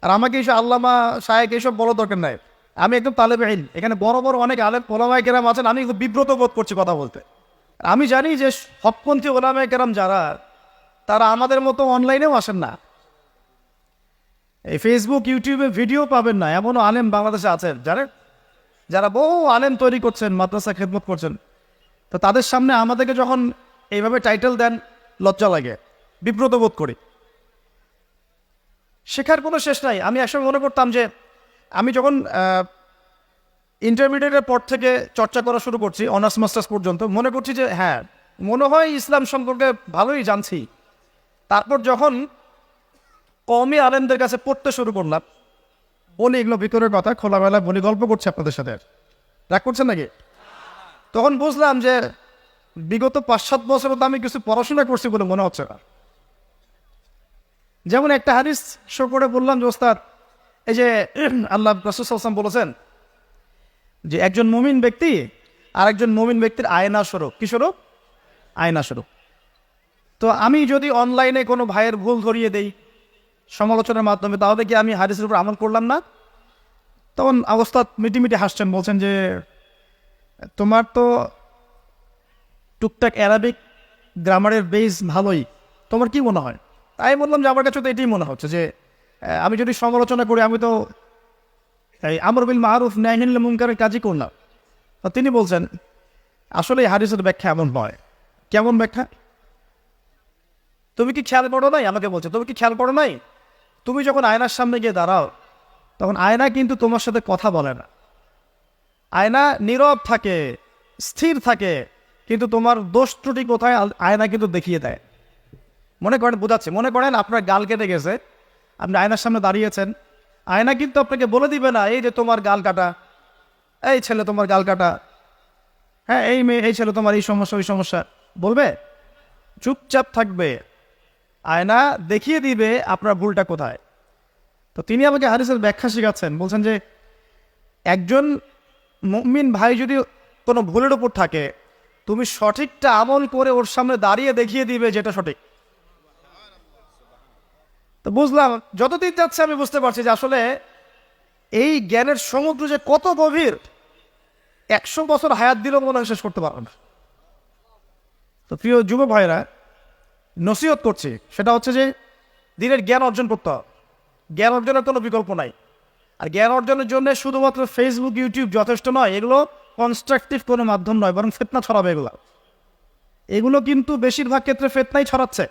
আর আমাকে এইসব আল্লামা শায়েখ এইসব বলার দরকার নাই। আমি একদম তালেবে ইলম, এখানে বড় বড় অনেক আলেম ওলামায়ে কেরাম আছেন, আমি একটু বিব্রত বোধ করছি কথা বলতে। আমি জানি যে হকপন্থী ওলামায়ে কেরাম যারা, তারা আমাদের মতো অনলাইনেও আসেন না, এই ফেসবুক ইউটিউবে ভিডিও পাবেন না এমনও আলেম বাংলাদেশে আছেন যারা যারা বহু আলেম তৈরি করছেন, মাদ্রাসা খেদমত করছেন। তো তাদের সামনে আমাদেরকে যখন এইভাবে টাইটেল দেন, লজ্জা লাগে, বিব্রত বোধ করি। শেখার কোনো শেষ নাই। আমি একসময় মনে করতাম যে আমি যখন ইন্টারমিডিয়েটের পর থেকে চর্চা করা শুরু করছি অনার্স মাস্টার্স পর্যন্ত, মনে করছি যে হ্যাঁ মনে হয় ইসলাম সম্পর্কে ভালোই জানছি। তারপর যখন কওমি আলেমদের কাছে পড়তে শুরু করলাম, বলি এগুলো ভিতরের কথা, খোলামেলা বলি, গল্প করছি আপনাদের সাথে, রাগ করছেন নাকি? তখন বুঝলাম যে বিগত 5-7 বছর তো আমি কিছু পড়াশোনা করছি বলে মনে হচ্ছে না। যেমন একটা হাদিস শো করে বললাম যে ওস্তাদ, এই যে আল্লাহ রাসূল সাল্লাল্লাহু আলাইহি ওয়াসাল্লাম বলেছেন যে একজন মুমিন ব্যক্তি আর একজন মুমিন ব্যক্তির আয়না স্বরূপ। কি স্বরূপ? আয়না স্বরূপ। তো আমি যদি অনলাইনে কোনো ভাইয়ের ভুল ধরিয়ে দেই সমালোচনার মাধ্যমে, তাহলে কি আমি হাদিসের উপর আমল করলাম না? তখন ওস্তাদ মিটিমিটি হাসছেন, বলছেন যে তোমার তো টুকটাক অ্যারাবিক গ্রামারের বেস ভালোই, তোমার কি মনে হয়? তাই বললাম যে আমার কাছে তো এটাই মনে হচ্ছে যে আমি যদি সমালোচনা করি, আমি তো এই আমর বিল মারুফ নাহিল মুনকারের কাজই করলাম। তো তিনি বলছেন আসলে এই হাদিসের ব্যাখ্যা এমন নয়। কেমন ব্যাখ্যা? তুমি কি খেয়াল করো নাই? আমাকে বলছে তুমি কি খেয়াল করো নাই, তুমি যখন আয়নার সামনে গিয়ে দাঁড়াও, তখন আয়না কিন্তু তোমার সাথে কথা বলে না, আয়না নীরব থাকে, স্থির থাকে, কিন্তু তোমার দোষ ত্রুটি কোথায় আয়না কিন্তু দেখিয়ে দেয়। মনে করেন, বোঝাচ্ছে, মনে করেন আপনার গাল কেটে গেছে, আপনি আয়নার সামনে দাঁড়িয়েছেন, আয়না কিন্তু আপনাকে বলে দিবে না এই যে তোমার গাল কাটা, এই ছেলে তোমার গাল কাটা, হ্যাঁ এই মেয়ে, এই ছেলে তোমার এই সমস্যা ওই সমস্যা, বলবে? চুপচাপ থাকবে, আয়না দেখিয়ে দিবে আপনার ভুলটা কোথায়। তো তিনি আমাকে হাদিসের ব্যাখ্যা শেখাচ্ছেন, বলছেন যে একজন মুমিন ভাই যদি কোনো ভুলের উপর থাকে, তুমি সঠিকটা আমল করে ওর সামনে দাঁড়িয়ে দেখিয়ে দিবে যেটা সঠিক। তো বুঝলাম, যতদিন যাচ্ছে আমি বুঝতে পারছি যে আসলে এই জ্ঞানের সমুদ্র যে কত গভীর, 100 বছর হায়াত দিলেও মনে হয় শেষ করতে পারবে না। তো প্রিয় যুব ভাইরা, নসিহত করছি, সেটা হচ্ছে যে দিনের জ্ঞান অর্জন করতে হবে। জ্ঞান অর্জনের কোনো বিকল্প নাই। আর জ্ঞান অর্জনের জন্য শুধুমাত্র ফেসবুক ইউটিউব যথেষ্ট নয়, এগুলো কনস্ট্রাকটিভ কোনো মাধ্যম নয়, বরং ফিতনা ছড়াবে এগুলো কিন্তু বেশিরভাগ ক্ষেত্রে ফিতনাই ছড়াচ্ছে।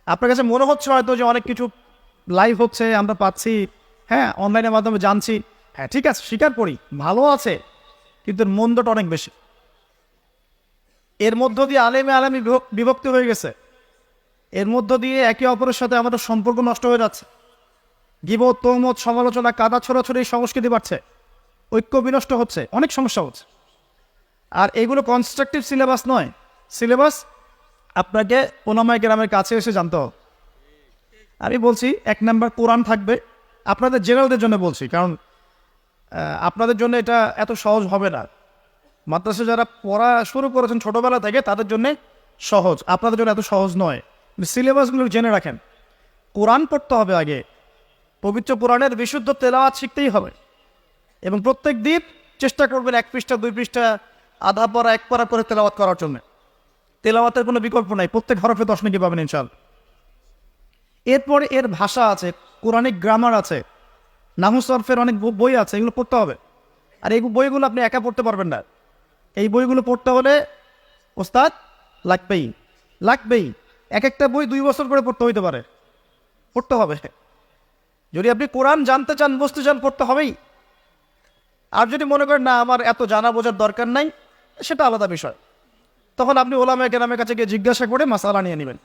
আপনার কাছে মনে হচ্ছে হয়তো যে অনেক কিছু লাইভ হচ্ছে, আমরা পাচ্ছি, হ্যাঁ অনলাইনের মাধ্যমে জানছি, হ্যাঁ ঠিক আছে, স্বীকার করি ভালো আছে, কিন্তু এর মন্দটা অনেক বেশি। এর মধ্য দিয়ে আলেমে আলেমী বিভক্তি হয়ে গেছে, এর মধ্য দিয়ে একে অপরের সাথে আমাদের সম্পর্ক নষ্ট হয়ে যাচ্ছে, গীবত তহমত সমালোচনা কাদা ছোড়াছড়ি সংস্কৃতি বাড়ছে, ঐক্য বিনষ্ট হচ্ছে, অনেক সমস্যা হচ্ছে। আর এগুলো কনস্ট্রাকটিভ সিলেবাস নয়, সিলেবাস আপনাকে ওলামায়ে কেরামের কাছে এসে জানতে হবে। আমি বলছি 1 নাম্বার কোরআন থাকবে, আপনাদের জেনারেলদের জন্য বলছি, কারণ আপনাদের জন্য এটা এত সহজ হবে না। মাদ্রাসা যারা পড়া শুরু করেছেন ছোটোবেলা থেকে তাদের জন্য সহজ, আপনাদের জন্য এত সহজ নয়। সিলেবাসগুলো জেনে রাখেন। কোরআন পড়তে হবে আগে, পবিত্র কোরআনের বিশুদ্ধ তেলাওয়াত শিখতেই হবে, এবং প্রত্যেক দিন চেষ্টা করবেন 1 পৃষ্ঠা 2 পৃষ্ঠা আধা পড়া 1 পারা করে তেলাওয়াত করার জন্য। তেলাওয়াতের কোনো বিকল্প নাই, প্রত্যেক হরফে 10 নাকি পাবেন ইনশাআল্লাহ। এরপরে এর ভাষা আছে, কোরআনিক গ্রামার আছে, নাহু সরফের অনেক বই আছে, এগুলো পড়তে হবে। আর এই বইগুলো আপনি একা পড়তে পারবেন না, এই বইগুলো পড়তে হলে ওস্তাদ লাগবেই লাগবেই। এক একটা বই 2 বছর করে পড়তে হইতে পারে, পড়তে হবে। যদি আপনি কোরআন জানতে চান, বুঝতে চান, পড়তে হবেই। আর যদি মনে করেন না আমার এত জানা বোঝার দরকার নাই, সেটা আলাদা বিষয়, তখন আপনি ওলামায়ে কেরামের কাছে গিয়ে জিজ্ঞাসা করে মাসালা নিয়ে নেবেন।